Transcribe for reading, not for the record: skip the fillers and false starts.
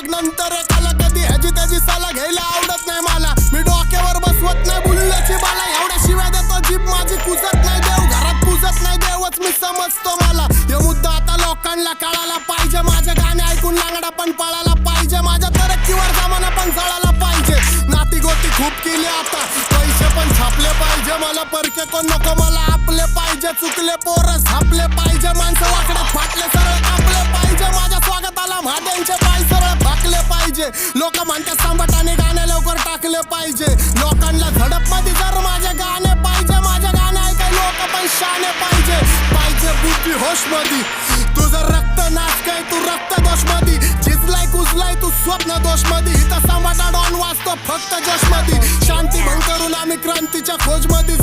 मग नंतर एकाला कधी ह्याची त्याची सला घ्यायला आवडत नाही मला. मी डोक्यावर बसवत नाही बुल्ल्याची बाला. एवढ्या शिव्या देतो जीभ माझी कुजत नाही. देव घरात पूजत नाही देवच मी समजतो मला. हे मुद्दा आता लोकांना कळायला पाहिजे. माझे गाणे ऐकून लांगडा पण पळायला पाहिजे. माझ्या तरक्कीवर जमाना पण जळायला पाहिजे. नाती गोती खूप केली आता, पैसे पण छापले पाहिजे. मला परके कोण नको, मला आपले पाहिजे. चुकले पोरं झापले पाहिजे. माणसं वाकडे फाटले सरळ कापले पाहिजे. माझ्या स्वागताला महादेवचे पाय सरळ भाकले पाहिजे. लोक म्हणतात सांबटाने गाणे लवकर टाकले पाहिजे. लोकांना झडप मध्ये जर माझे गाणे पाहिजे. माझे गाणे ऐकाय लोक पण शाने पाहिजे. पाहिजे बुद्धी होश मध्ये. तुझं रक्त नाच काय तू रक्त दोष मध्ये. झिजलाय कुजलाय तू स्वप्न दोष मध्ये. इथं सांबटा डॉन वाचतो फक्त जोश मध्ये. शांती भंग करून आम्ही क्रांतीच्या खोज मध्ये.